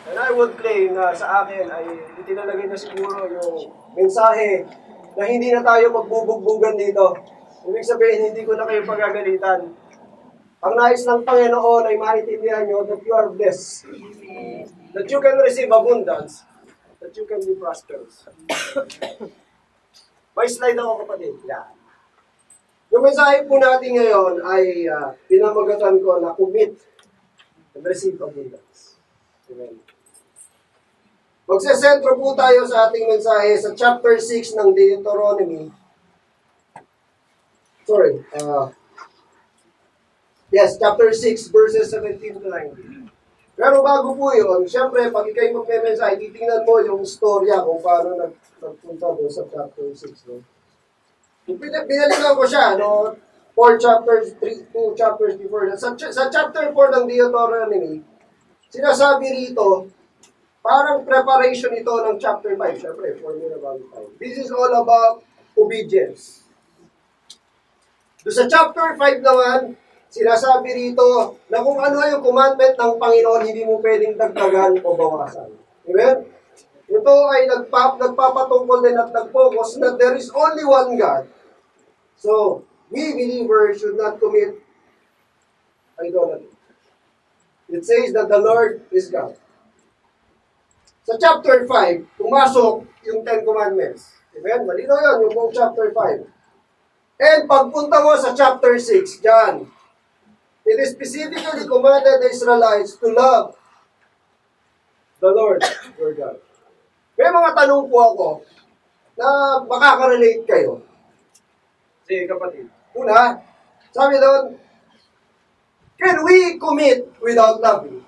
And I would claim na sa akin ay itinalagay na siguro yung mensahe na hindi na tayo magbubugbugan dito. Ibig sabihin, hindi ko na kayo pagagalitan. Ang nais ng Panginoon ay maintindihan nyo that you are blessed. That you can receive abundance. That you can be prosperous. May slide ako, kapatid. Yeah. Yung mensahe po natin ngayon ay pinamagatan ko na commit and receive abundance. Amen. Magsesentro po tayo sa ating mensahe sa chapter 6 ng Deuteronomy. Chapter 6 verses 17 to 19. Pero bago po yun, syempre, pag ikay magme-mensahe, titingnan mo yung storya kung paano nagpunta doon sa chapter 6. No? Binalikan ko siya, no? 4 chapters, 2 chapters before. Sa chapter 4 ng Deuteronomy, sinasabi rito, parang preparation ito ng chapter 5. Siyempre, formula bago tayo. This is all about obedience. Doon sa chapter 5 naman, sinasabi rito na kung ano yung commandment ng Panginoon, hindi mo pwedeng dagdagan o bawasan. Amen? Ito ay nagpapatungkol din at nag-focus na there is only one God. So, we believers should not commit idolatry. It says that the Lord is God. Sa chapter 5, pumasok yung 10 Commandments. Amen? Malino yun, yung buong chapter 5. And pagpunta mo sa chapter 6, dyan, it is specifically commanded the Israelites to love the Lord, your God. May mga tanong po ako na makaka-relate kayo. Sige, kapatid. Una, sabi doon, can we commit without loving?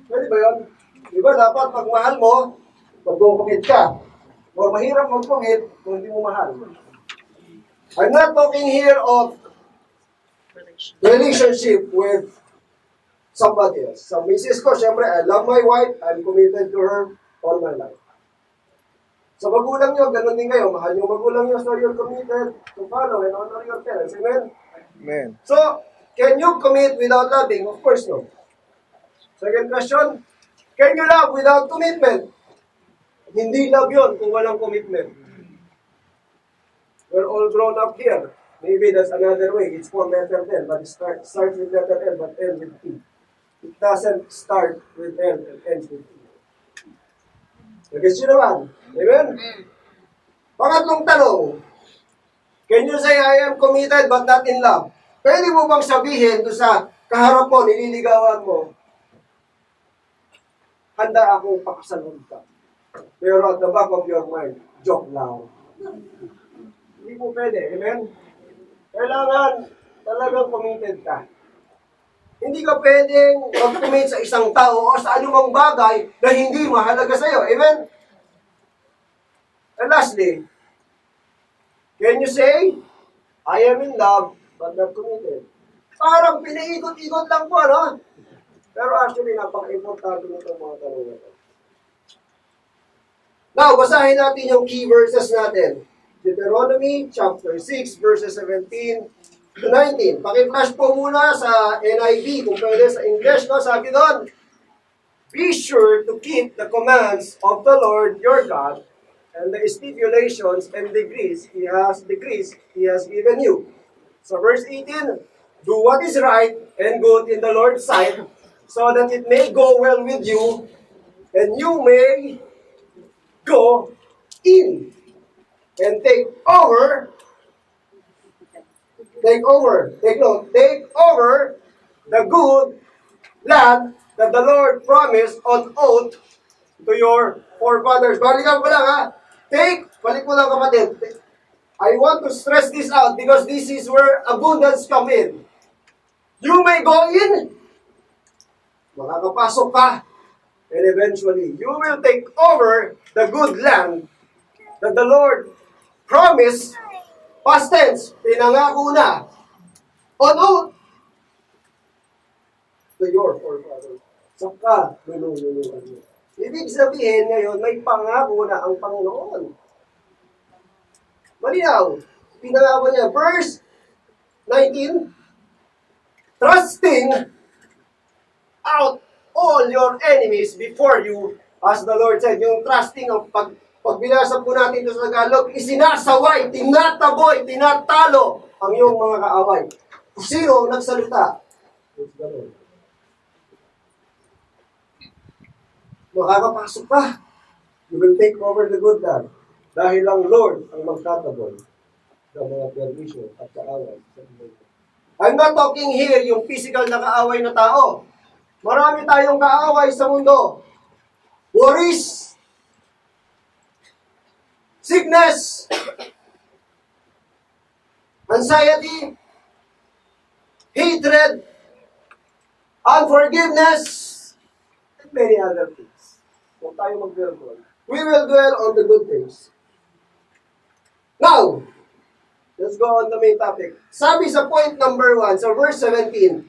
Pwede ba yun? Diba dapat pag mahal mo, mag-commit ka. O mahirap mag-commit kung hindi mo mahal. I'm not talking here of relationship with somebody else. Sa misis ko, syempre, I love my wife, I'm committed to her all my life. Sa magulang nyo, ganun din kayo. Mahal yung magulang nyo, so you're committed to follow and honor your parents. Amen? Amen. So, can you commit without loving? Of course, no. Second question, can you love without commitment? Hindi love yun kung walang commitment. We're all grown up here. Maybe that's another way. It's for letter L, but it starts with letter L, but ends with T. It doesn't start with L and ends with T. Nag-guess nyo naman? Amen? Pangatlong tanong, can you say, I am committed but not in love? Pwede mo bang sabihin doon sa kaharap mo, nililigawan mo, handa akong pakasalan ka. Pero at the back of your mind, joke lang. Hindi mo pwede. Amen? Kailangan talagang committed ka. Hindi ka pwedeng mag-commit sa isang tao o sa anumang bagay na hindi mahalaga sa'yo. Amen? And lastly, can you say, I am in love but not committed? Parang pinaikot-ikot lang po, ano? Pero actually, napaka-importante nitong mga tanong na ito. Now, basahin natin yung key verses natin. Deuteronomy chapter 6, verses 17 to 19. Paki-flash po muna sa NIV, kung pwede sa English, no? Sabi doon, be sure to keep the commands of the Lord your God and the stipulations and decrees He has given you. So verse 18, do what is right and good in the Lord's sight, so that it may go well with you, and you may go in and take over the good land that the Lord promised on oath to your forefathers. Balikan ko lang, ha? Balik mo lang, kapatid. I want to stress this out because this is where abundance come in. You may go in, makakapasok ka, and eventually, you will take over the good land that the Lord promised, past tense, pinangako na, on oath to your forefathers. Saka, lululuhan mo. Ibig sabihin ngayon, may pangako na ang Panginoon. Malinaw, pinangako niya. Verse 19, trusting out all your enemies before you, as the Lord said. Yung trusting, ang pag binasa po natin ito sa Tagalog, isinasaway, tinataboy, tinatalo ang iyong mga kaaway. Sino ang nagsalita? It's the Lord. Makakapasok ka. You will take over the good land. Dahil ang Lord ang magtataboy ng mga permission at kaaway sa mundo. I'm not talking here yung physical na kaaway na tao. Marami tayong kaaway sa mundo. Worries, sickness, anxiety, hatred, unforgiveness, and many other things. Kung tayo mag-dwell doon, we will dwell on the good things. Now, let's go on the main topic. Sabi sa point number 1, sa verse 17,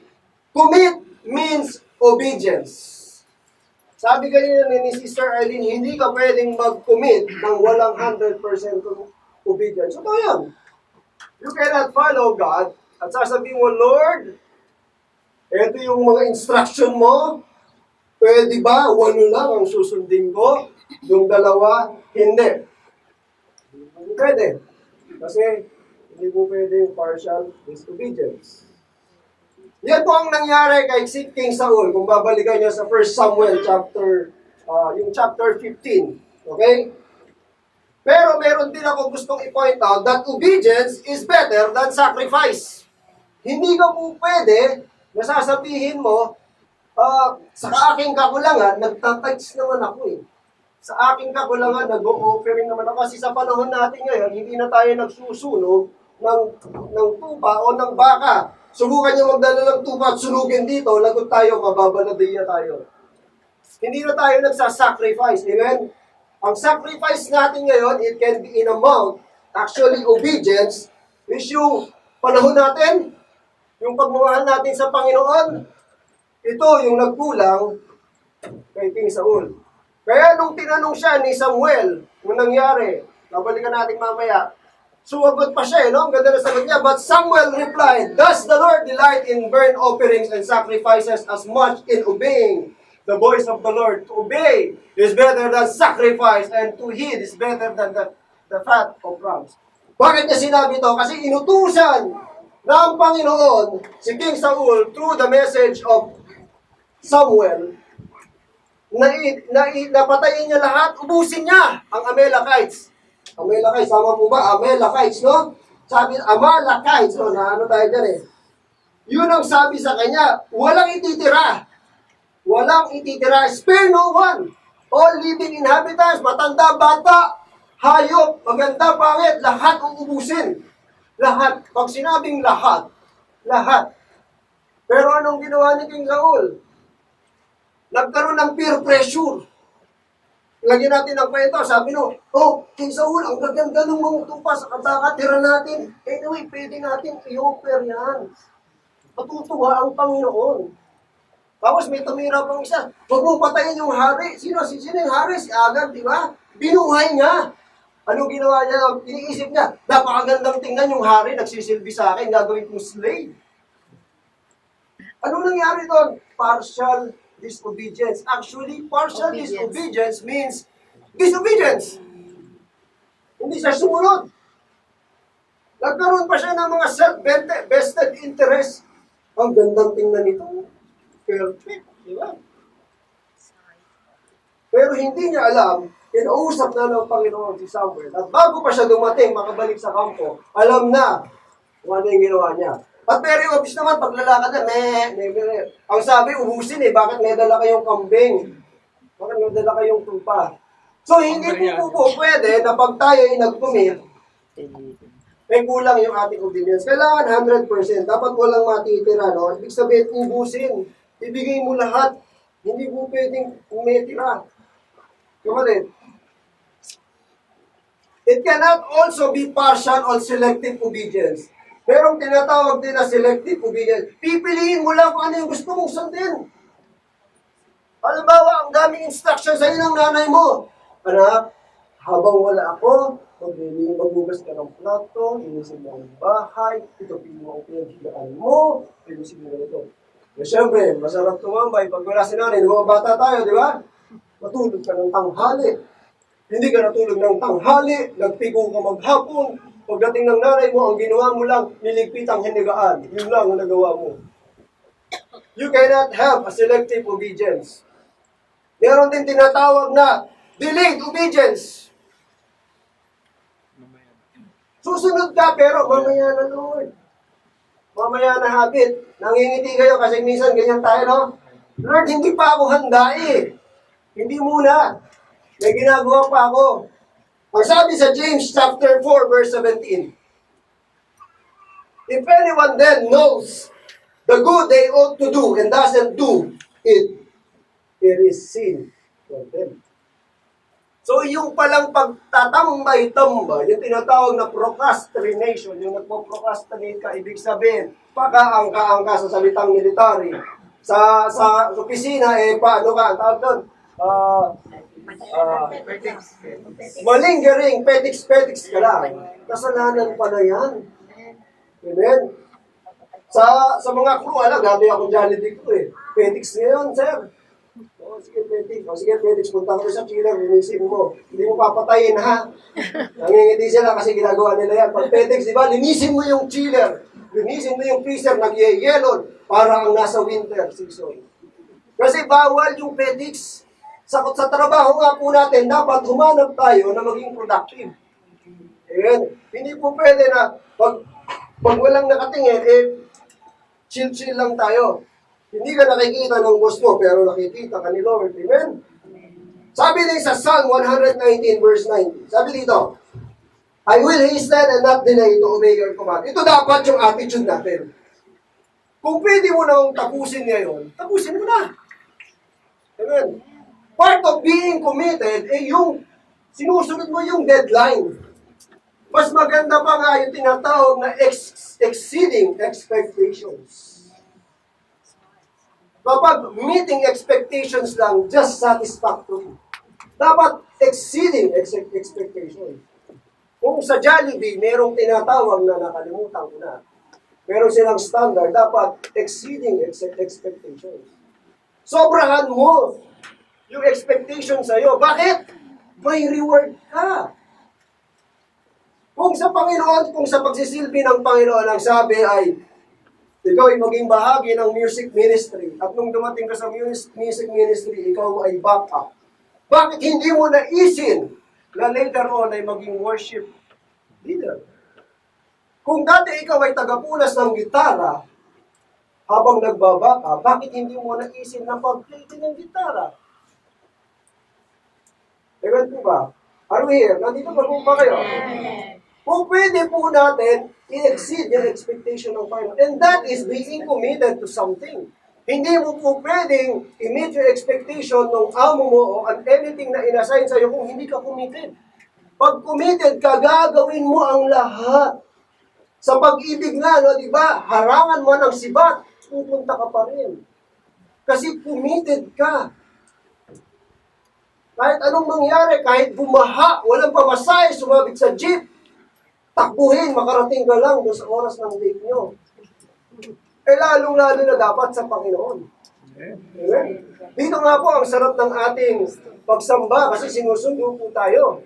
commit means obedience. Sabi kanina ni Sister Arlene, hindi ka pwedeng mag-commit ng walang 100% obedience. So, yan. You cannot follow God at sasabihin mo, Lord, ito yung mga instruction mo, pwede ba? 1 lang ang susundin ko, yung 2, hindi. Hindi pwede. Kasi, hindi po pwede yung partial disobedience. Yan po ang nangyari kay King Saul, kung babalikan niyo sa 1 Samuel yung chapter 15. Okay? Pero meron din ako gustong i-point out that obedience is better than sacrifice. Hindi ka po pwede na sasabihin mo, sa aking kakulangan, nagtatights naman ako eh. Sa aking kakulangan, nag-o-offering naman ako. Kasi sa panahon natin ngayon, hindi na tayo nagsusunog ng tupa o ng baka. Subukan niyo magdala ng tupa at sunugin dito, lagot tayo, mababaladiya tayo. Hindi na tayo nagsasacrifice. Amen? Ang sacrifice natin ngayon, it can be in amount. Actually, obedience is yung panahon natin, yung pagmamahal natin sa Panginoon. Ito yung nagkulang kay King Saul. Kaya nung tinanong siya ni Samuel, nung nangyari, nabalikan natin mamaya, sumagot pa siya, no? Ang ganda na sagot niya. But Samuel replied, does the Lord delight in burnt offerings and sacrifices as much in obeying the voice of the Lord? To obey is better than sacrifice, and to heed is better than the fat of rams. Bakit niya sinabi ito? Kasi inutusan ng Panginoon si King Saul through the message of Samuel na patayin niya lahat, ubusin niya ang Amalekites. Amalekites, sama po ba? Amalekites, no? Sabi, Amalekites, no? Na ano tayo dyan eh. Yun ang sabi sa kanya, walang ititira. Walang ititira. Spare no one. All living inhabitants, matanda, bata, hayop, maganda, pangit, lahat uubusin. Lahat. Pag sinabing lahat, lahat. Pero anong ginawa ni King Saul? Nagkaroon ng peer pressure. Lagyan natin ng kwento, sabi no, King Saul, ang gaganda ng mga tupa sa kabaka, tira natin. Anyway, pwede natin i-offer yan. Matutuwa ang Panginoon. Tapos may tumira pang isa, huwag mo patayin yung hari. Sino yung hari? Si Agag, di ba? Binuhay niya. Anong ginawa niya? Iniisip niya, napakagandang tingnan yung hari, nagsisilbi sa akin, gagawin kong slave. Anong nangyari doon? Partial disobedience. Actually, partial disobedience means disobedience. Hindi siya sumunod. Nagkaroon pa siya ng mga self-vested interest. Ang gandang tingnan nito. Perfect. Di ba? Pero hindi niya alam, kinausap na ng Panginoon si Samuel. At bago pa siya dumating, makabalik sa kampo, alam na kung ano yung ginawa niya. At very obvious naman, paglalakad na, ang sabi, ubusin eh, bakit may dala kayong kambing? Bakit may dala kayong tupa? So, hindi po pwede na pag tayo ay nag-commit, may kulang yung ating obedience. Kailangan 100%. Dapat walang matitira, no? Ibig sabihin, ubusin. Ibigay mo lahat. Hindi po pwedeng umetira. Kapatid, it cannot also be partial or selective obedience. Pero ang tinatawag din na selective obedience, pipiliin mo lang kung ano yung gusto mong sundin. Halimbawa, ang daming instruction sa iyo ng nanay mo. Anak, habang wala ako, magbugas ka ng plato, inisin mo ang bahay, ito mo ang pinaghigaan mo, ayusin mo ito. Siyempre, masarap tumambay. Pag wala si nanay, mga bata tayo, di ba? Matulog ka ng tanghali. Hindi ka natulog ng tanghali, nagpigo ka maghapon. Pagdating ng nanay mo, ang ginawa mo lang, niligpit ang hinigaan. Yun lang ang nagawa mo. You cannot have a selective obedience. Meron din tinatawag na delayed obedience. Susunod ka, pero mamaya na, Lord. Mamaya na habit. Nangingiti kayo kasi minsan ganyan tayo, no? Lord, hindi pa ako handa eh. Hindi muna. May ginagawa pa ako. Ang sabi sa James chapter 4, verse 17, if anyone then knows the good they ought to do and doesn't do it, it is sin from them. So yung palang pagtatambay-tambay, yung tinatawag na procrastination, yung nagpo-procrastinate ka, ibig sabihin, pakaangka-angka sa salitang military. Sa opisina, paano ka? Ang tawag doon? Malingering, petiks-petiks ka lang. Kasalanan pa na yan. Amen? Sa mga crew, alam, dati akong Jollibee ko eh. Petiks ngayon, sir. Sige, petiks. Punta ko sa chiller, linisin mo. Hindi mo papatayin, ha? Nangingiti sila kasi ginagawa nila yan. Pag petiks, di ba? Linisin mo yung chiller. Linisin mo yung freezer, nag-yellow para ang nasa winter season. Kasi bawal yung petiks. Sa trabaho nga po natin, dapat humanap tayo na maging productive. Ayan. Hindi po pwede na pag walang nakatingin, chill-chill lang tayo. Hindi ka nakikita ng boss mo, pero nakikita ka ni Lord. Amen? Sabi din sa Psalm 119 verse 90, sabi dito, I will hasten and not delay to obey your command. Ito dapat yung attitude natin. Kung pwede mo nang tapusin ngayon, tapusin mo na. Amen? Part of being committed, yung sinusunod mo yung deadline. Mas maganda pa nga yung tinatawag na exceeding expectations. Kapag meeting expectations lang, just satisfactory. Dapat exceeding expectations. Kung sa Jollibee, merong tinatawag na nakalimutan ko na. Meron silang standard, dapat exceeding expectations. Sobrahan mo yung expectation sa'yo. Bakit? May reward ka. Kung sa Panginoon, kung sa pagsisilbi ng Panginoon, ang sabi ay, ikaw ay maging bahagi ng music ministry. At nung dumating ka sa music ministry, ikaw ay back up. Bakit hindi mo naisin na later on ay maging worship leader? Kung dati ikaw ay tagapunas ng gitara, habang nagbabaka, bakit hindi mo naisin na pag-play din ng gitara? Amen po ba? Are we here? Nandito pa po ba kayo? Kung pwede po natin i-exceed yung expectation ng Panginoon. And that is being committed to something. Hindi mo po pwedeng i-meet your expectation ng amo mo o anything na inassign sa'yo kung hindi ka committed. Pag committed ka, gagawin mo ang lahat. Sa pag-ibig nga, no, di ba? Harangan mo ng sibat, pupunta ka pa rin. Kasi committed ka. Kahit anong mangyari, kahit bumaha, walang pamasahe, sumabit sa jeep, takbuhin, makarating ka lang doon sa oras ng date nyo. Lalong-lalo na dapat sa Panginoon. Amen? Dito nga po, ang sarap ng ating pagsamba kasi sinusundo po tayo.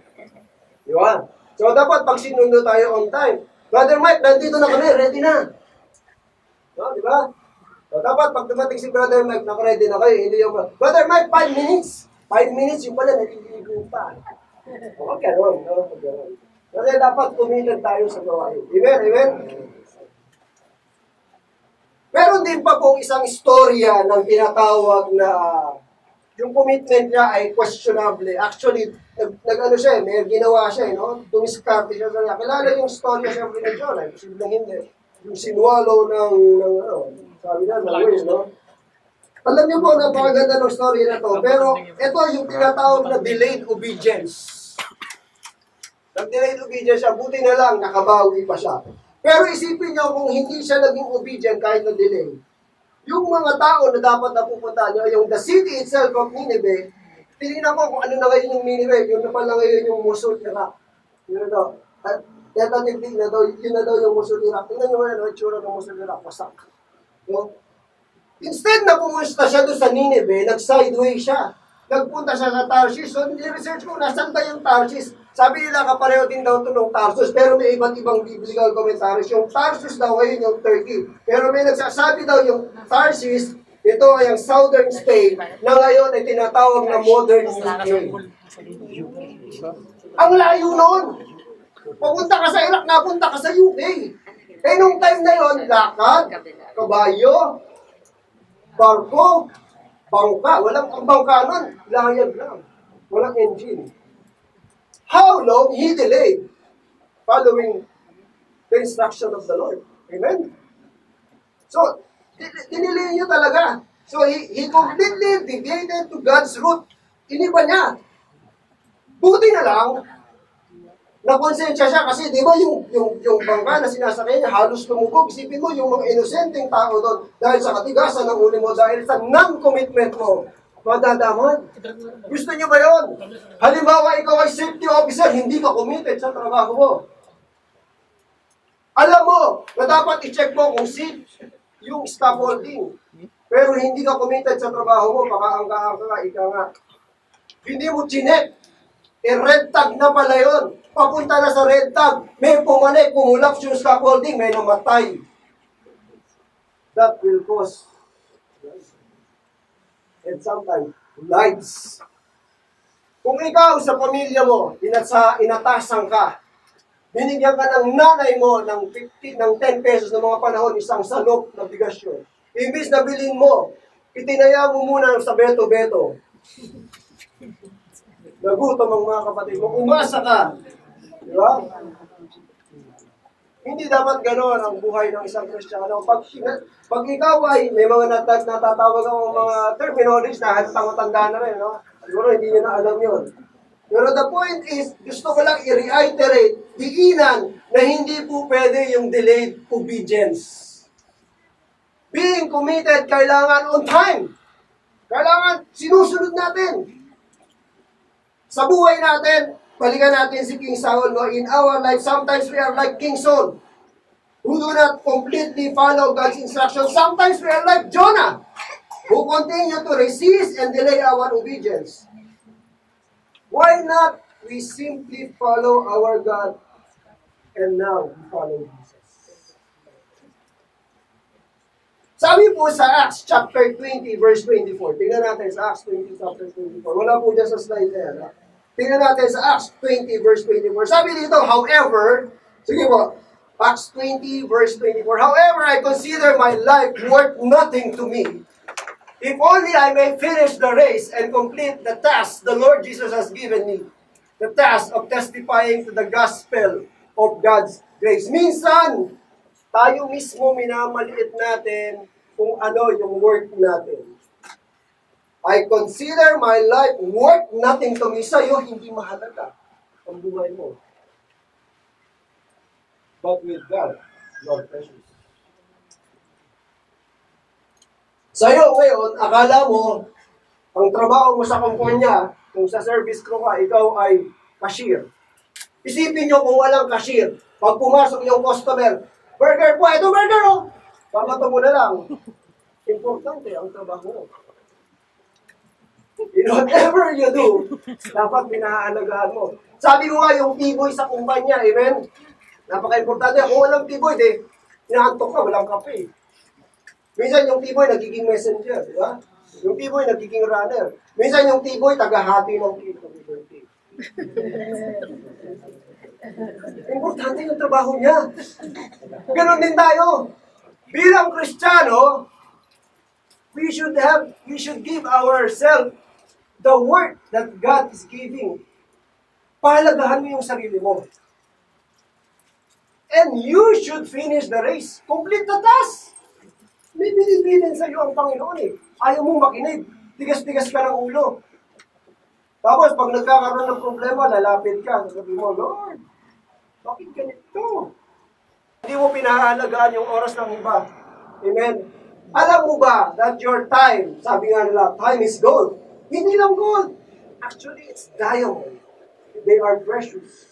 Di ba? So dapat pag sinundo tayo on time. Brother Mike, nandito na kami, ready na. No, di ba? So dapat pag dumating si Brother Mike, naka-ready na kayo. Hindi yung, Brother Mike, 5 minutes. 5 minutes, yung pala, naliligo pa. O, gano'n. Kasi dapat committed tayo sa gawain. Amen? Amen? Meron din pa pong isang istorya ng tinatawag na yung commitment niya ay questionable. Actually, nag-ano siya, may ginawa siya, no? Dumiskarte siya. Kilala yung storya siyempre ni John, ay posibleng hindi. Yung sinwalo ng sabi na, no? Alam niyo po, napakaganda ng story na to. Pero ito yung tinatawag na delayed obedience. Nag-delayed obedience siya, buti na lang, nakabawi pa siya. Pero isipin niyo kung hindi siya naging obedient kahit na delay. Yung mga tao na dapat napupunta niyo, yung the city itself of Nineveh, tinignan ko kung ano na ngayon yung Nineveh, yun na pala ngayon yung Mosul, Iraq. Yun na daw. Tentative na daw, yun na daw yung Mosul, Iraq. Tingnan niyo ano, yung tsura ng Mosul, Iraq, wasak. No? Instead na pumunta siya doon sa Nineveh, nag-sideway siya. Nagpunta siya sa Tarshish. So, research ko, nasan ba yung Tarshish? Sabi nila, kapareho din daw ito ng Tarsus, pero may iba't ibang biblical commentaries. Yung Tarsus daw ay yung Turkey. Pero may nagsasabi daw yung Tarshish, ito ay ang southern Spain, na ngayon ay tinatawag na modern UK. Ang layo nun! Papunta ka sa Iraq, napunta ka sa UK. Eh, nung time na yon, lakad, kabayo, barko, bangka. Ang bangka nun, layag lang. Walang engine. How long he delayed following the instruction of the Lord. Amen? So, dinilay niya talaga. So, he completely deviated to God's route. Iniba niya. Buti na lang, nakonsensya siya kasi di ba yung bangka na sinasakay niya halos lumubog. Isipin mo yung mga inosenteng tao doon dahil sa katigasan ng ulo mo, dahil sa non-commitment mo, madadamon. Gusto niyo ba yun? Halimbawa, ikaw ay safety officer, hindi ka committed sa trabaho mo. Alam mo na dapat i-check mo kung safe yung scaffolding. Pero hindi ka committed sa trabaho mo, pakaangka-angka ka, ika nga. Hindi mo chinek. Red tag na pala yun. Papunta na sa red tag, may pumanik, kumulaps yung scaffolding, may namatay. That will cause and sometimes lives. Kung ikaw sa pamilya mo, inatasan ka, binigyan ka ng nanay mo ng 10 pesos na mga panahon, isang salop na bigasyon. Imbis na bilhin mo, itinaya mo muna sa beto-beto. Nagutom ang mga kapatid mo, umasa ka. Di ba? Hindi dapat gano'n ang buhay ng isang Kristiyano. Pag ikaw ay may mga natatawag ang mga terminologies na hatang-matanda na rin, no? Siguro hindi nyo na alam yun. Pero the point is, gusto ko lang i-reiterate, diinan na hindi po pwede yung delayed obedience. Being committed, kailangan on time. Kailangan sinusunod natin. Sa buhay natin, balikan natin si King Saul, no? In our life, sometimes we are like King Saul, who do not completely follow God's instructions. Sometimes we are like Jonah, who continue to resist and delay our obedience. Why not we simply follow our God and now we follow Jesus? Sabi po sa Acts chapter 20, verse 24. Tingnan natin sa Acts 20, chapter 24. Wala po dyan sa slide na yan. Tingnan natin sa Acts 20, verse 24. Sabi dito, however, sige po, Acts 20, verse 24. However, I consider my life worth nothing to me, if only I may finish the race and complete the task the Lord Jesus has given me, the task of testifying to the gospel of God's grace. Minsan, tayo mismo minamaliit natin kung ano yung worth natin. I consider my life worth nothing to me. Sa'yo, hindi mahalaga ang buhay mo. But with God, you are precious. Sa'yo ngayon, akala mo, ang trabaho mo sa kumpanya, kung sa service crew ka, ikaw ay cashier. Isipin nyo kung walang cashier. Pag pumasok yung customer, burger po, ito burger oh! Pamato mo na lang. Importante ang trabaho mo. In whatever you do, dapat pinahaalagaan mo. Sabi ko nga yung tiboy sa kumpanya, amen? Napaka-importante. Kung walang tiboy, inaantok ka, walang kape. Minsan yung tiboy nagiging messenger, di ba? Yung tiboy nagiging runner. Minsan yung tiboy tagahati ng cake ng birthday. Importante yung trabaho niya. Ganon din tayo. Bilang Kristiyano, we should give ourselves the work that God is giving. Pahalagahan mo yung sarili mo. And you should finish the race. Complete the task. May binibilin sa iyo ang Panginoon eh. Ayaw mong makinig. Tigas-tigas ka ng ulo. Tapos, pag nagkakaroon ng problema, lalapit ka. Sabi mo, Lord, bakit ganito? Hindi mo pinahalagaan yung oras ng iba. Amen? Alam mo ba that your time, sabi nga nila, time is gold. Hindi lang gold. Actually, it's diamond. They are precious.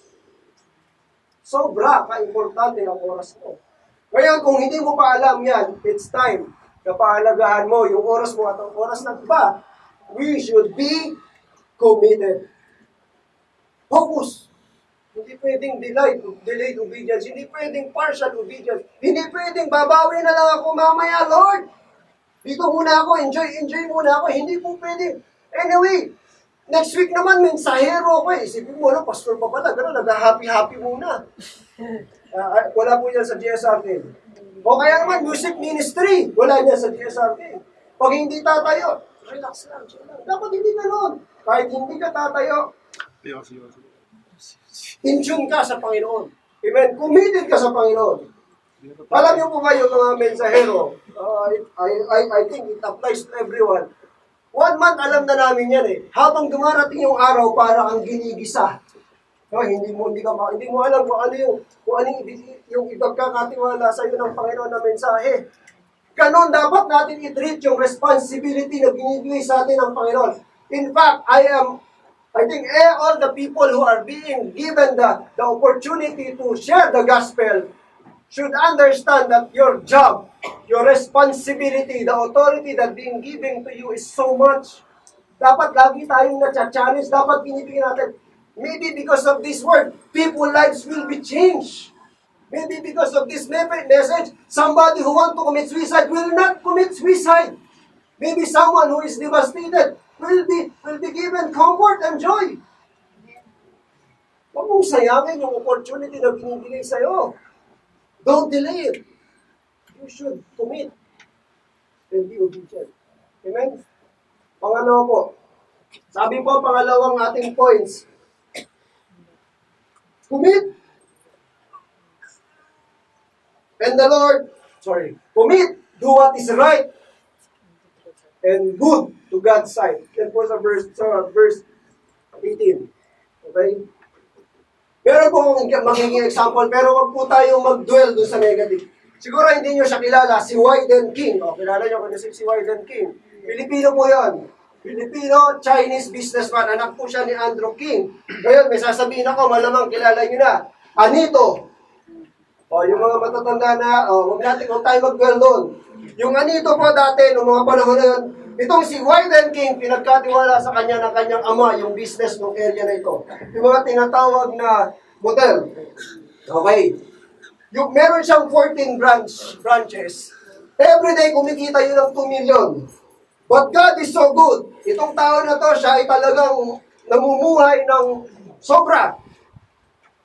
Sobra ka-importante ang oras mo. Ngayon, kung hindi mo pa alam yan, it's time Kapahalagahan mo yung oras mo at ang oras ng iba. We should be committed. Focus. Hindi pwedeng delayed obedience. Hindi pwedeng partial obedience. Hindi pwedeng babawi na lang ako mamaya, Lord. Dito muna ako, enjoy muna ako. Hindi po pwede. Anyway, next week naman, mensahero ako eh. Isipin mo, pastor pa pala, gano'n, nag-happy-happy muna. Wala po yan sa GSRT. O kaya naman, music ministry, wala yan sa GSRT. Pag hindi tatayo, relax lang, chill lang. Dapat hindi gano'n. Kahit hindi ka tatayo, in tune ka sa Panginoon. Amen? Committed ka sa Panginoon. Alam niyo po ba yung mga mensahero? I think it applies to everyone. 1 month alam na namin yan eh. Habang dumarating yung araw para kang ginigisa. No, hindi mo alam kung ano yung ipagkakatiwala sa iyo ng Panginoon na mensahe. Ganon dapat natin i-treat yung responsibility na binibigay sa atin ng Panginoon. In fact, I think all the people who are being given the opportunity to share the gospel should understand that your job, your responsibility, the authority that being given to you is so much. Dapat lagi tayong na-challenge, dapat binibigyan natin. Maybe because of this word, people's lives will be changed. Maybe because of this message, somebody who wants to commit suicide will not commit suicide. Maybe someone who is devastated will be given comfort and joy. Huwag mong sayangin yung opportunity na binibigay sa'yo. Don't delay it. You should commit and be obedient. Amen? Pangalawa po. Sabi po, pangalawang ating points. Commit. And the Lord, commit. Do what is right and good to God's sight. Yan po sa verse 18. Okay? Meron po magiging example, pero wag po tayong mag-dwell doon sa negative. Siguro hindi nyo siya kilala, si Wyden King. O, kilala nyo kung si Wyden King. Pilipino po yan. Filipino-Chinese businessman. Anak po siya ni Andrew King. Ngayon, may sasabihin ako, malamang kilala nyo na. Anito. O, yung mga matatanda na, huwag tayo mag-dwell doon. Yung Anito po dati, noong mga panahon na yun, itong si Wyden King, pinagkatiwala sa kanya ng kanyang ama, yung business ng area na ito. Yung mga tinatawag na motel. Okay. Meron siyang 14 branches. Every day, kumikita yun ng 2 million. But God is so good. Itong tao na to, siya ay talagang namumuhay ng sobra.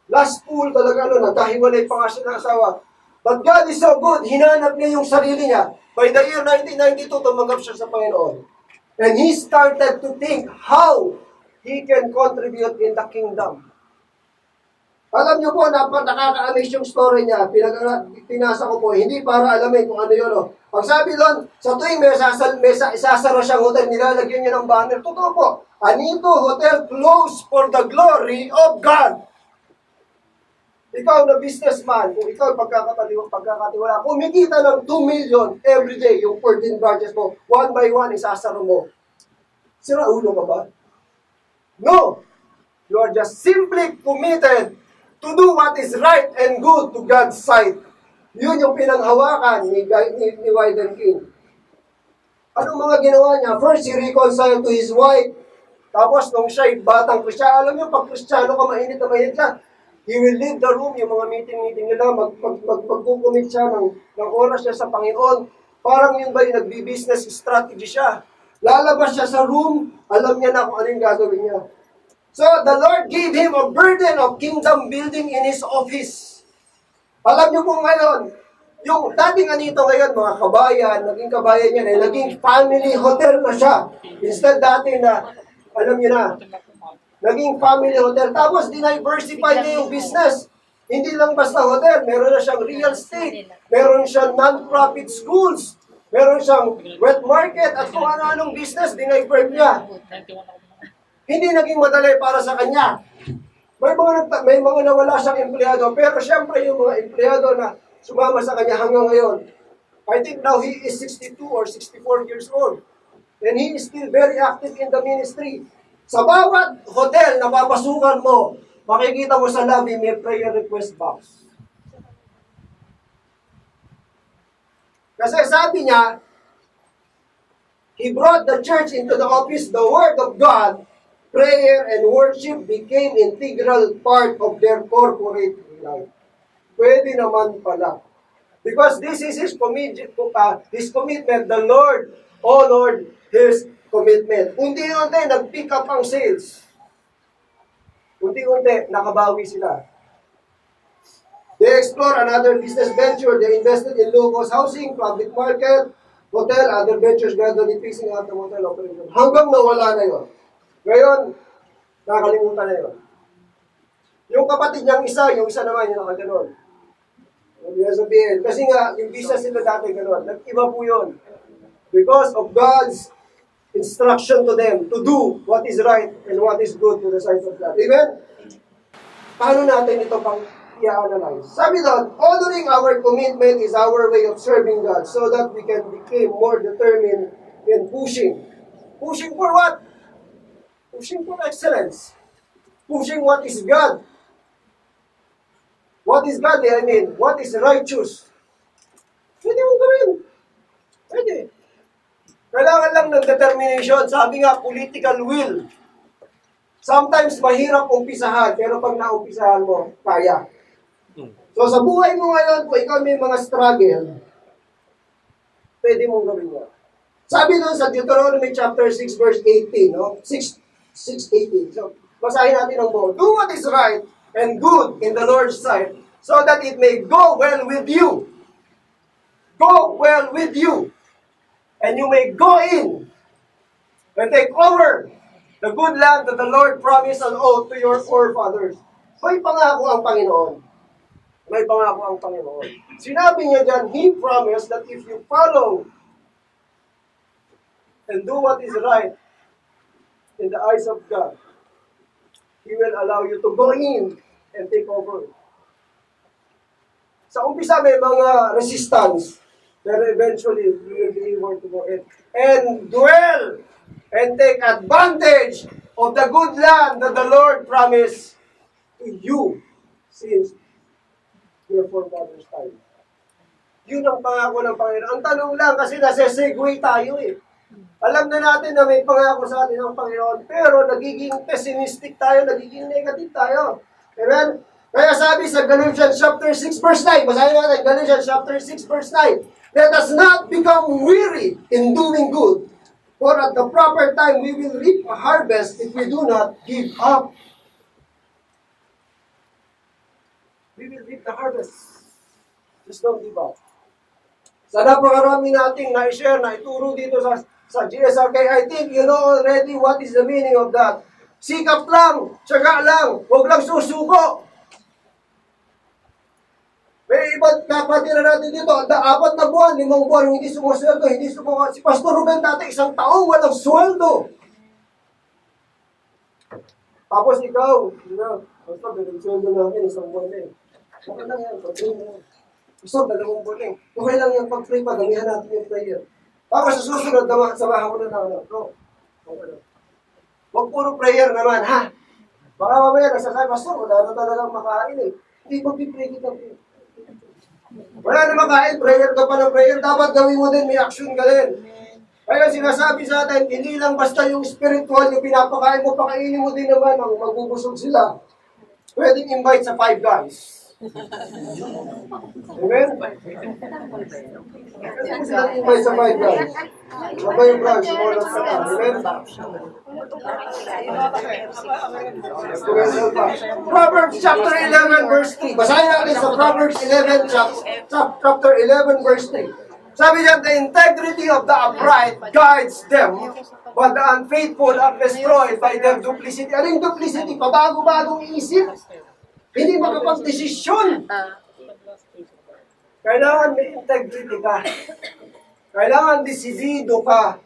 Last pool talaga, nagkahiwalay pa nga siya ng asawa. But God is so good, hinanap niya yung sarili niya. By the year 1992, tumanggap siya sa Panginoon. And he started to think how he can contribute in the kingdom. Alam niyo po, nakaka-amaze yung story niya. Pinasa ko po, hindi para alamin kung ano yun. Pag sabi doon, sa tuwing may isasara siyang hotel, nilalagyan niya ng banner. Totoo po, Anito Hotel closed for the glory of God. Ikaw na businessman, kung ikaw pagkakatiwala, kumikita ng 2 million every day, yung 14 branches mo, one by one, isasaro mo. Sira ulo ka ba? No! You are just simply committed to do what is right and good to God's sight. Yun yung pinanghawakan ni Wyden King. Anong mga ginawa niya? First, he reconciled to his wife. Tapos, nung siya'y batang Kristiyano, alam niyo, pag Kristiyano ka, mainit na mainit ka, he will leave the room, yung mga meeting nila, magkukumit siya ng oras niya sa Panginoon. Parang yun ba yung nagbi-business strategy siya. Lalabas siya sa room, alam niya na kung ano yung gagawin niya. So, the Lord gave him a burden of kingdom building in his office. Alam niyo po ngayon, yung dating Anito ngayon, mga kabayan, naging kabayan niya, naging family hotel na siya. Instead dati na, alam niyo na, naging family hotel. Tapos, diversify niya yung business. Hindi lang basta hotel. Meron na siyang real estate. Meron siyang non-profit schools. Meron siyang wet market. At kung ano-anong business, dinivert niya. Hindi naging madali para sa kanya. May mga nawala siyang empleyado. Pero siyempre, yung mga empleyado na sumama sa kanya hanggang ngayon, I think now he is 62 or 64 years old. And he is still very active in the ministry. Sa bawat hotel na papasukan mo, makikita mo sa lobby may prayer request box. Kasi sabi niya, He brought the church into the office, the Word of God, prayer and worship became integral part of their corporate life. Pwede naman pala. Because this is his commitment, the Lord, oh Lord, his commitment. Unti-unti, nag-pick up ang sales. Unti-unti, nakabawi sila. They explore another business venture. They invested in low-cost housing, public market, hotel, other ventures gradually phasing out the hotel operation. Hanggang nawala na yun. Ngayon, nakalimutan na yun. Yung kapatid niyang isa, yung isa naman, yung nakaganon. Sabihin, kasi nga, yung business nila dati gano'n, nag-iba po yun. Because of God's instruction to them to do what is right and what is good to the sight of God. Amen? Paano natin ito pang i-analyze? Sabi doon, honoring our commitment is our way of serving God so that we can become more determined in pushing. Pushing for what? Pushing for excellence. Pushing what is God. What is godly? I mean, what is righteous? Pwede mong gawin. Pwede. Kailangan lang ng determination. Sabi nga, political will. Sometimes mahirap umpisahan, pero pag naumpisahan mo, kaya. So sa buhay mo ngayon, kung ikaw may mga struggle, pwede mong gawin mo. Sabi doon sa Deuteronomy chapter 6 verse 18, no? 6:18. So, basahin natin ang buo. Do what is right and good in the Lord's sight, so that it may go well with you. Go well with you. And you may go in and take over the good land that the Lord promised an oath to your forefathers. May pangako ang Panginoon. May pangako ang Panginoon. Sinabi niya dyan, He promised that if you follow and do what is right in the eyes of God, He will allow you to go in and take over. Sa umpisa may mga resistance, pero eventually we will be able to go in and dwell and take advantage of the good land that the Lord promised to you since your forefathers' time. Yun ang pangako ng Panginoon. Ang tanong lang, kasi nasa-segue tayo eh. Alam na natin na may pangako sa atin ng Panginoon, pero nagiging pessimistic tayo, nagiging negative tayo. Amen? Kaya sabi sa Galatians chapter 6 verse 9, basahin natin, Galatians chapter 6 verse 9, let us not become weary in doing good, for at the proper time we will reap a harvest if we do not give up. We will reap the harvest. Just don't give up. Sa napakarami nating na-share, na-ituro dito sa GSRK, I think you know already what is the meaning of that. Sikap lang, tiyaga lang, huwag lang susuko. May ibang kapatira natin dito, 4 na buwan, 5 buwan, hindi sumusweldo, hindi sumuko. Si Pastor Ruben dati, 1 taong walang sweldo. Tapos ikaw, Pastor, bilang sweldo namin, 1 buwan eh. Okay lang yan, pag-pray na yan. Pastor, 2 buwan eh. Okay lang yan, pag-pray pa, damihan natin yung prayer. Tapos sa susunod, samahan ko na lang. No, okay lang. Huwag puro prayer naman, ha? Baka mamaya, nasasabi, Pastor, wala na talagang makain eh. Hindi mag-pray kita. Wala na makain, prayer ka pa ng prayer. Dapat gawin mo din, may action ka din. Kaya sinasabi sa atin, hindi lang basta yung spiritual, yung pinapakain mo, pakainin mo din naman, ang magbubusog sila. Pwedeng invite sa 5 guys. Amen? Sila invite sa 5 guys. Sabay yung branch, small at saka. Amen? Proverbs chapter 11 verse 3. Basahin natin sa Proverbs 11 chapter 11 verse 3. Sabi niya, the integrity of the upright guides them, but the unfaithful are destroyed by their duplicity. Ano yung duplicity? Pabago-bagong isip. Hindi makapag-desisyon. Kailangan may integrity ka. Kailangan desidido ka.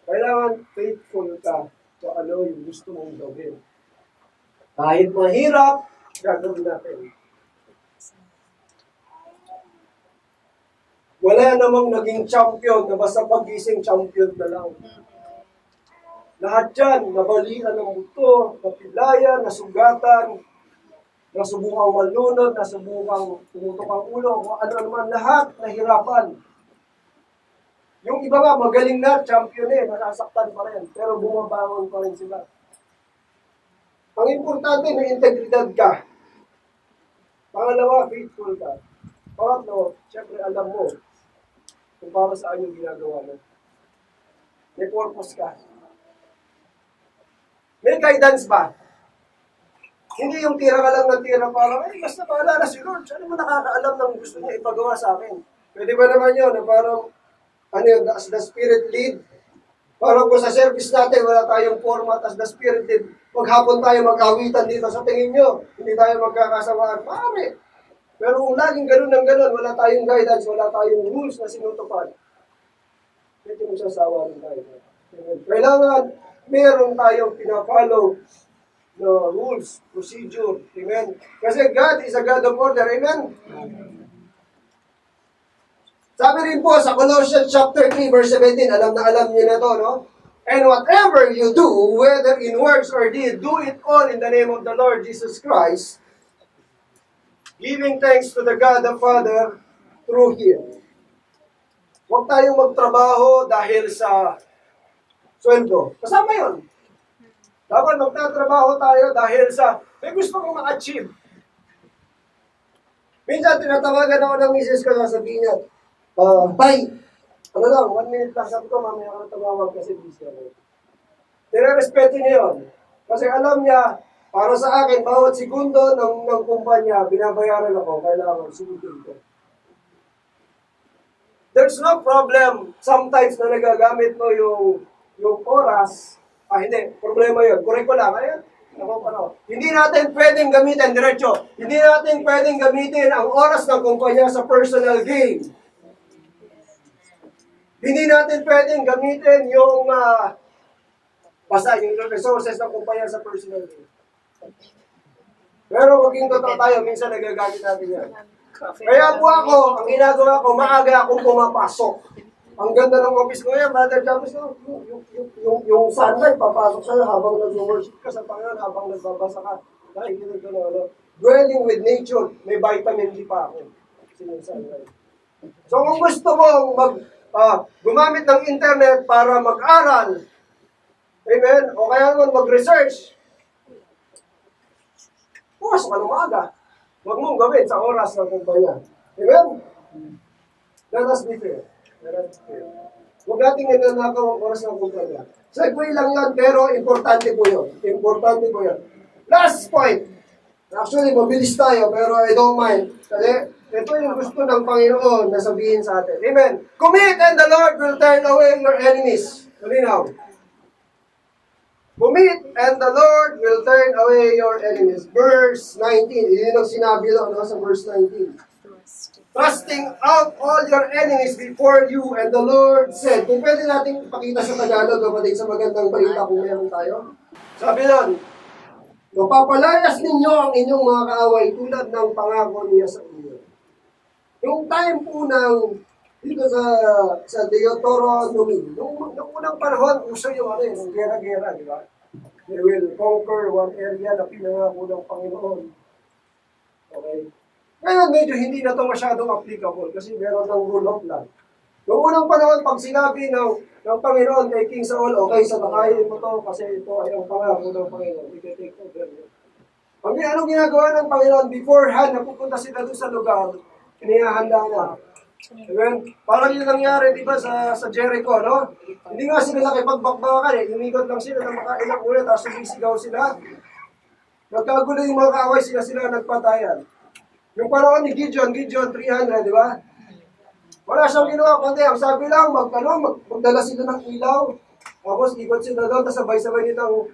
Kailangan faithful ka sa ano yung gusto mong gawin. Kahit mahirap, gagawin natin. Wala namang naging champion na basta pag-gising champion na lang. Lahat yan, nabalian ng buto, napilayan, nasugatan, nasubukang malunod, nasubukang tumutok ang ulo, kung ano naman lahat, nahirapan. Yung iba nga, magaling na, champion eh, nasasaktan pa rin, pero bumabangon pa rin sila. Ang importante, may integridad ka. Pangalawa, faithful ka. Pangatlo, syempre alam mo kung para saan yung ginagawa mo. May purpose ka. May guidance ba? Hindi yung tira ka lang ng tira parang, basta bahala na si Lord. Siya naman nakakaalam ng gusto niya ipagawa sa akin. Pwede ba naman yun na parang, as the Spirit lead? Parang kung sa service natin, wala tayong format as the Spirit lead. Maghapon tayo mag-awitan dito sa tingin nyo. Hindi tayo magkakasawaan. Pare. Pero kung laging ganun ng ganun, wala tayong guidance, wala tayong rules na sinutupad. Ito yung sasawa rin tayo. Kailangan meron tayong pinapollow na rules, procedure. Amen. Kasi God is a God of order. Amen. Sabi rin po sa Colossians chapter 3 verse 17, alam niyo na to, no? And whatever you do, whether in words or deed, do it all in the name of the Lord Jesus Christ, giving thanks to the God the Father through Him. Huwag tayong magtrabaho dahil sa sweldo. Kasama yun. Dapat magtatrabaho tayo dahil sa may gusto kong ma-achieve. Minsan tinatawagan ako ng misis ko, sasabihin niya, bye! Ano lang, 1 minute lang. Sabi ko, mamaya ako tumawag kasi busy ako. Nire-respeto niya yun. Kasi alam niya, para sa akin, bawat segundo ng kumpanya, binabayaran ako, kailangan sumugin ko. There's no problem sometimes na nagagamit mo yung oras. Hindi, problema yun. Correct ko lang. Ayan. Hindi natin pwedeng gamitin, diretso. Hindi natin pwedeng gamitin ang oras ng kumpanya sa personal gain. Hindi natin pwedeng gamitin yung yung resources ng kumpanya sa personal gain. Pero maging totoo tayo, minsan nagagamit natin yan. Kaya po ako, ang ginagawa ko, maaga akong pumapasok. Ang ganda ng office ko yan, Brother James, yung sunlight, papasok siya habang nag-worship ka sa Panginoon, habang nagbabasa ka. Nakikinig ka na, dwelling with nature, may vitamin D pa ako. Sunlight. So kung gusto mo gumamit ng internet para mag-aral, amen, o kaya naman mag-research, pumasok ka ng maaga. Huwag mong gawin sa oras ng kumpanya. Amen? Let us be fair. Huwag natin nananakaw ang oras ng kumpanya. Segue lang yan, pero importante po yun. Importante po yun. Last point. Actually, mabilis tayo, pero I don't mind. Kasi ito yung gusto ng Panginoon na sabihin sa atin. Amen. Commit and the Lord will turn away your enemies. Malinaw. Commit and the Lord will turn away your enemies. Verse 19. Yun ang sinabi lang sa verse 19. Trusting out all your enemies before you, and the Lord said. Kung pwede natin ipakita sa Tagalog, kapatid, sa magandang balita kung meron tayo. Sabi nun, mapapalayas ninyo ang inyong mga kaaway tulad ng pangako niya sa inyo. Yung time po ng dito sa Deuteronomy, nung unang panahon, uso yung gera-gera, di ba? They will conquer one area na pinangako ng Panginoon. Okay? Ngayon, medyo hindi na ito masyadong applicable kasi meron ng rule of law. Noong unang panahon, pag sinabi ng Panginoon kay King Saul, okay, sa nakayin mo to kasi ito ay ang pangako ng Panginoon. I-take over yun. Anong ginagawa ng Panginoon beforehand na pupunta sila doon sa lugar, inihahanda na. Amen? Parang yun nangyari, di ba, sa Jericho, no? Hindi nga sila nakipagbakbakan eh. Umikot lang sila ng makailang ulit, tapos sumisigaw sila. Nagkagulo yung mga kaaway, sila nagpatayan. Yung panahon ni Gideon 300, di ba? Wala siyang ginawa, kundi ang sabi lang, magdala sila ng ilaw, tapos ikot sila doon, tapos sabay-sabay nitang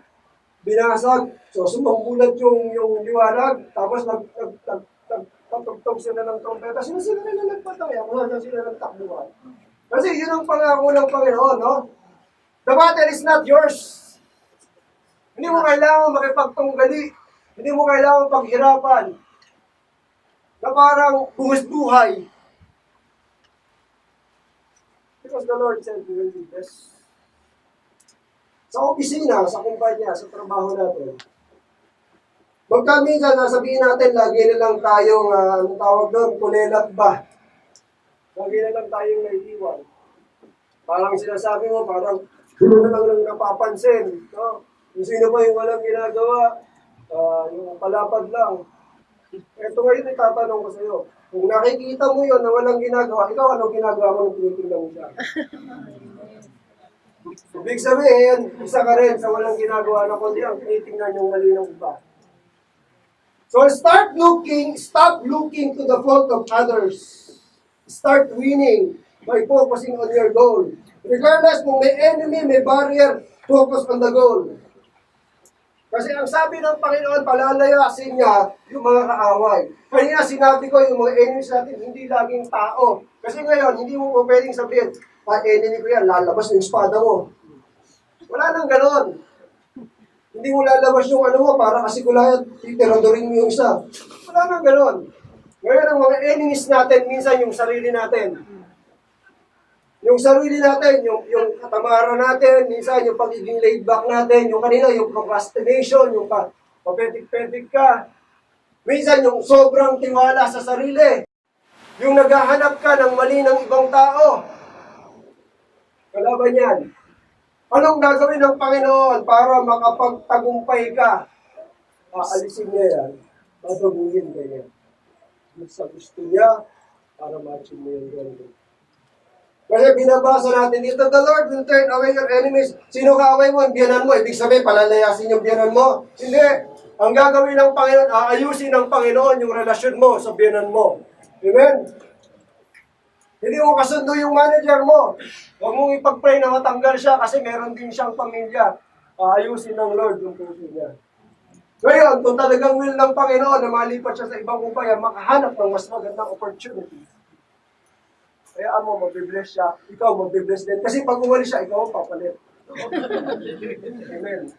binasag. So, sumanggulat yung liwanag, tapos nagtugtog sila ng trompeta. Sila na nagpatay, sila nagtakbuhan. Kasi yun ang pangako ng Panginoon, no? The battle is not yours. Hindi mo kailangan makipagtunggali. Hindi mo kailangan paghirapan. Na parang buhay. Because the Lord said, we will do this. Sa opisina, sa kumpanya, sa trabaho natin, magkaminsan, sasabihin natin, lagi na lang tayong, anong tawag doon, kulelat ba? Lagi na lang tayong naiiwan. Parang sinasabi mo, parang sino na lang nang napapansin. No? Kung sino ba yung walang ginagawa, yung palapad lang. Ito ngayon, itatanong ko sa iyo. Kung nakikita mo yun na walang ginagawa, ikaw anong ginagawa mo nung tinitingnan mo siya? Ibig sabihin, isa ka rin sa walang ginagawa na kundi ang tinitingnan yung mali ng iba. So stop looking to the fault of others. Start winning by focusing on your goal. Regardless kung may enemy, may barrier, focus on the goal. Kasi ang sabi ng Panginoon, palalayasin niya yung mga kaaway. Kaya sinabi ko, yung mga enemies natin, hindi laging tao. Kasi ngayon, hindi mo pwedeng sabihin, enemy ko yan, lalabas yung espada mo. Wala nang ganon. Hindi mo lalabas yung ano mo, para kasi kulayan, titiradorin mo yung isa. Wala nang ganon. Ngayon, ang mga enemies natin, minsan yung sarili natin. Yung sarili natin, yung katamaran natin, minsan yung pagiging laid back natin, yung kanina, yung procrastination, yung papetik-petik ka. Minsan yung sobrang tiwala sa sarili. Yung naghahanap ka ng mali ng ibang tao. Kalaban yan. Anong gagawin ng Panginoon para makapagtagumpay ka? Aalisin niya yan. Babaguhin ka niya. Sa gusto niya, para ma-achieve mo yung goal. Kasi binabasa natin dito, the Lord will turn away your enemies. Sino kaaway mo? Ang biyanan mo. Ibig sabihin, palalayasin yung biyanan mo. Hindi. Ang gagawin ng Panginoon, aayusin ng Panginoon yung relasyon mo sa biyanan mo. Amen? Hindi mo kasundo yung manager mo. Huwag mong ipag-pray na matanggal siya kasi meron din siyang pamilya. Aayusin ng Lord yung puso niya. Ngayon, kung talagang will ng Panginoon na malipat siya sa ibang kumpanya, makahanap ng mas magandang opportunity. Kaya mo, mabibless siya. Ikaw, mabibless din. Kasi pag umalis siya, ikaw ang papalit. Amen.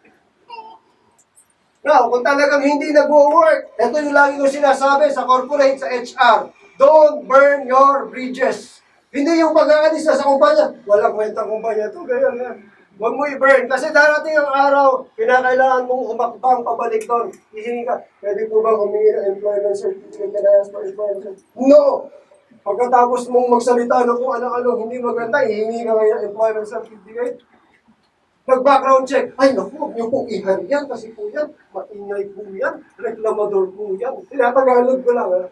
Now, kung talagang hindi nag-work, ito yung lagi ko sinasabi sa corporate, sa HR, don't burn your bridges. Hindi yung pag-aalis sa kumpanya. Walang kwentang kumpanya ito, ganyan yan. Huwag mo i-burn. Kasi darating ang araw, kinakailangan mong umakbang pabalik doon. Hihingi ka, pwede po bang humingi ng employment certificate na for employment certificate? No! Pagkatapos mong magsalita ng kung ano-ano, hindi maganda, hihingi ka ngayon ng employment certificate. Nag-background check. Ay, naku, huwag niyo pong ihari yan kasi po yan, maingay po yan, reklamador po yan. Tinatagalog ko lang, ha?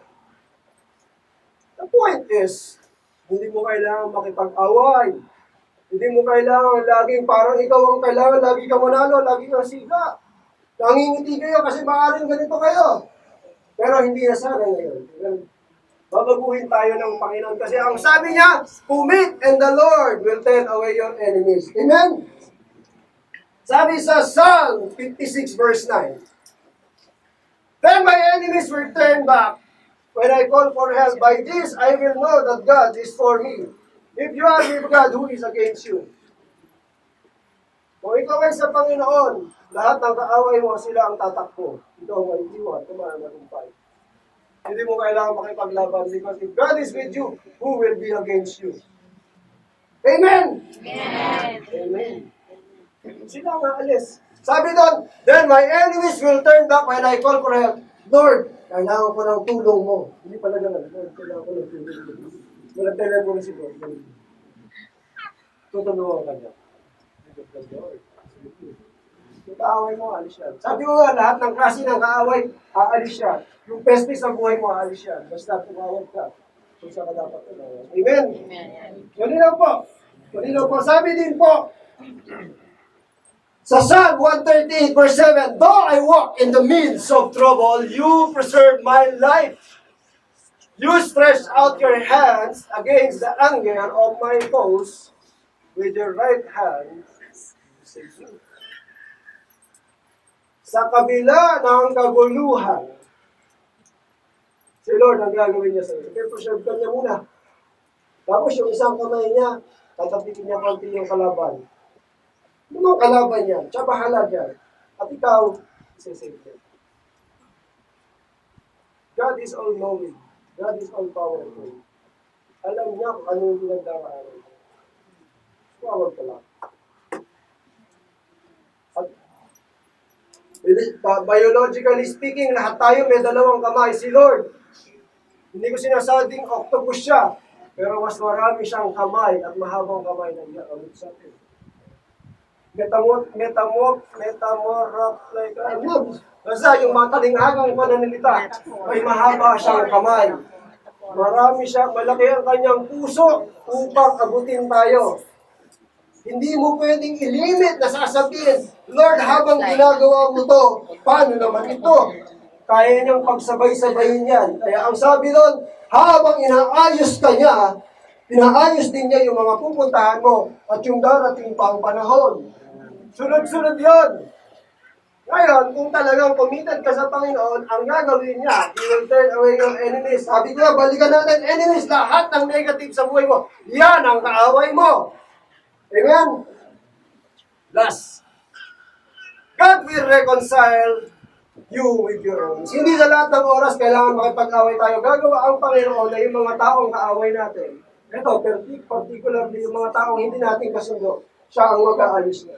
The point is, hindi mo kailangan makipag-away. Hindi mo kailangan laging parang ikaw ang kailangan, lagi ka manalo, lagi kang siga. Nangingiti kayo kasi maaaring ganito kayo. Pero hindi na sana ngayon. Babaguhin tayo ng Panginoon kasi ang sabi niya, commit and the Lord will turn away your enemies. Amen? Sabi sa Psalm 56 verse 9, then my enemies will turn back when I call for help. By this, I will know that God is for me. If you are with God, who is against you? Kung ikaw ay sa Panginoon, lahat ng kaaway mo, sila ang tatakbo. Ikaw ay iwan, tumanagumpay. Hindi mo kailangan makipaglaban because if God is with you, who will be against you? Amen! Amen! Amen! Sila ang aalis. Sabi doon, then my enemies will turn back when I call for help. Lord, kailangan ko ng tulong mo. Hindi pala naman. Lord, kailangan ko ng tulong mo. Walang telepono si Lord. Tutulungan ka niya. Yung kaaway mo, aalis yan. Sabi ko nga, lahat ng klase ng kaaway, aalis siya. Yung peste sa buhay mo, aalis yan. Basta tumawag ka. Kung saan ka dapat tumawag. Amen? Amen. Malinaw po. Malinaw po. Sabi din po, sa Psalm 138 verse 7, though I walk in the midst of trouble, you preserve my life. You stretch out your hands against the anger of my foes. With your right hand, save me. Sa kabila ng kaguluhan, si Lord ang gagawin niya sa iyo. Kaya preserve ka niya muna. Tapos yung isang kamay niya, tatapikin niya konti yung kalaban. Yung kalaban niya, siya bahala dyan. At ikaw, isasave niya. God is all-knowing. God is all-powerful. Alam niya kung ano yung pinagdaraanan. Huwag ka lang. At biologically speaking, lahat tayo may dalawang kamay. Si Lord, hindi ko sinasabing octopus siya. Pero mas marami siyang kamay at mahabang kamay na iaabot sa atin. Metamorap, like, ano? Basta yung matalinghagang pananalita, may mahaba siyang kamay. Marami siya, malaki ang kanyang puso upang abutin tayo. Hindi mo pwedeng ilimit na sasabihin, Lord, habang ginagawa mo to, paano naman ito? Kaya niyang pagsabay-sabayin yan. Kaya ang sabi doon, habang inaayos ka niya, inaayos din niya yung mga pupuntahan mo at yung darating pang panahon. Sunod-sunod yon. Ngayon, kung talagang committed ka sa Panginoon, ang gagawin niya, He will turn away your enemies. Sabi ko, balikan natin, enemies, lahat ng negative sa buhay mo. Yan ang kaaway mo. Amen? Last, God will reconcile you with your enemies. Hindi sa lahat ng oras kailangan makipag-away tayo. Gagawa ang Panginoon na yung mga taong kaaway natin. Ito, particularly yung mga taong hindi natin kasundo, siya ang mag-aalis na.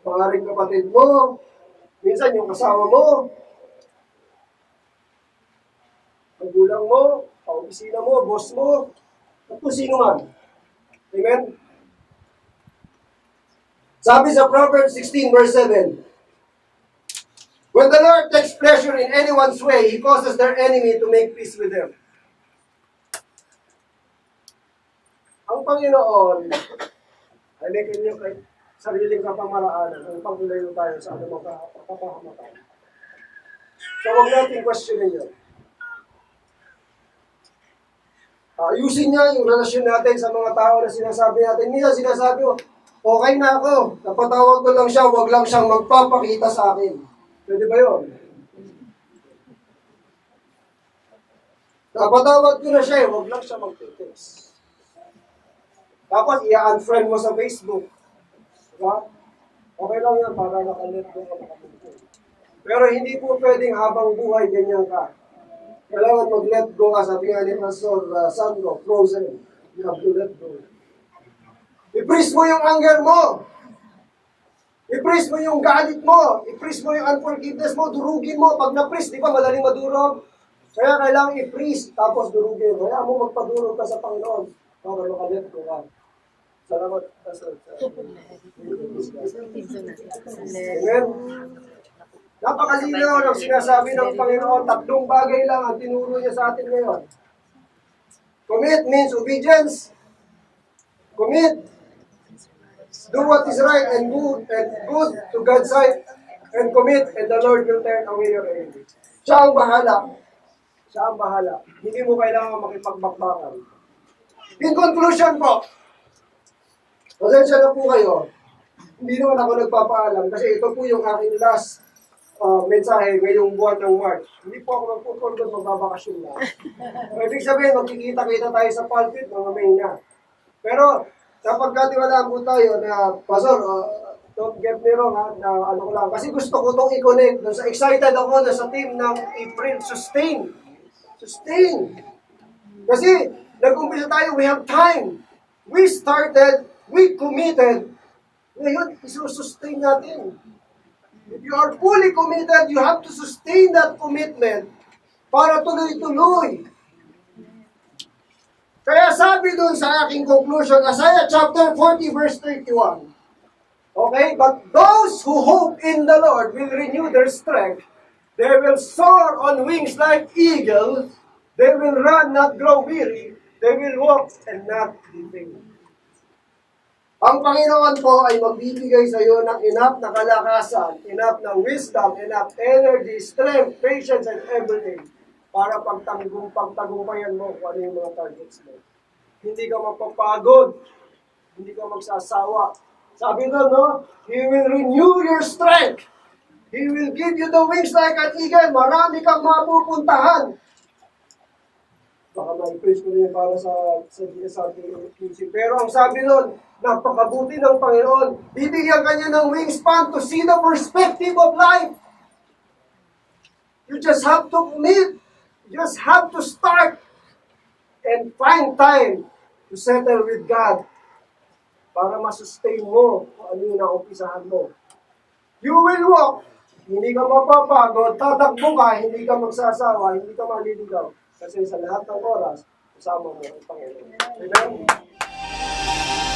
Maaaring kapatid mo, minsan yung kasama mo, magulang mo, kaopisina mo, boss mo, at kung sino man. Amen? Sabi sa Proverbs 16 verse 7, when the Lord takes pleasure in anyone's way, He causes their enemy to make peace with them. Ang Panginoon ay may kanyang sariling kapamaraanan ang paglayo tayo sa anumang kapahamatan. So huwag natin questionin yun. Ayusin niya yung relasyon natin sa mga tao na sinasabi natin. Minsan sinasabi mo, okay na ako. Napatawag ko lang siya, huwag lang siyang magpapakita sa akin. Pwede ba yun? Napatawag ko na siya, huwag lang siya mag-text. Tapos, i-unfriend mo sa Facebook. Diba? Okay lang yan, para nakalit mo ka makapunod. Pero hindi po pwedeng habang buhay ganyan ka. Kailangan mag-let go ka. Sabi nga ni Pastor Sandro, frozen. You have to let go. I-freeze mo yung anger mo. I-freeze mo yung galit mo. I-freeze mo yung unforgiveness mo. Durugin mo. Pag na-freeze, di ba madaling madurog? Kaya kailangan i-freeze, tapos durugin. Kaya mo magpadurog ka sa Panginoon para makalet ko ka. Salamat, Pastor. Amen. Napakalinaw ng sinasabi ng Panginoon. 3 bagay lang ang tinuro niya sa atin ngayon. Commit means obedience. Commit. Do what is right and good to God's sight, and commit, and the Lord will turn away your enemy. Siya ang bahala. Siya ang bahala. Hindi mo kailangan makipagbakbakan. In conclusion po, pasensya na po kayo. Hindi naman ako nagpapaalam kasi ito po yung aking last mensahe ngayong buwan ng March. Hindi po ako magpupulgod, magbabakasyon na. Ibig sabihin, magkikita-kita tayo sa pulpit, mga May na. Pero, napagkatiwalaan po tayo na, Pastor, don't get me wrong ha, na ano ko lang. Kasi gusto ko itong i-connect. So excited ako na sa team ng April. Sustain. Kasi, nag-umpisa tayo, we have time. We started, we committed. Ngayon, isusustain natin. If you are fully committed, you have to sustain that commitment para tuloy-tuloy. Kaya sabi doon sa aking conclusion, Isaiah chapter 40 verse 31. Okay? But those who hope in the Lord will renew their strength. They will soar on wings like eagles. They will run, not grow weary. They will walk and not be faint. Ang Panginoon po ay magbibigay sa iyo ng enough na kalakasan, enough na wisdom, enough energy, strength, patience, and everything para pagtagumpayan mo kung ano yung mga targets mo. Hindi ka mapapagod. Hindi ka magsasawa. Sabi doon, no? He will renew your strength. He will give you the wings like an eagle. Marami kang mapupuntahan. Baka ma-impress ko rin para sa DSRT. Pero ang sabi doon, napakabuti ng Panginoon. Bibigyan ka niya ng wingspan to see the perspective of life. You just have to commit. You just have to start and find time to settle with God para masustain mo kung ano yung naumpisahan mo. You will walk. Hindi ka mapapagod. Tatakbo ka. Hindi ka magsasawa. Hindi ka maliligaw. Kasi sa lahat ng oras, sama mo ang Panginoon. Amen?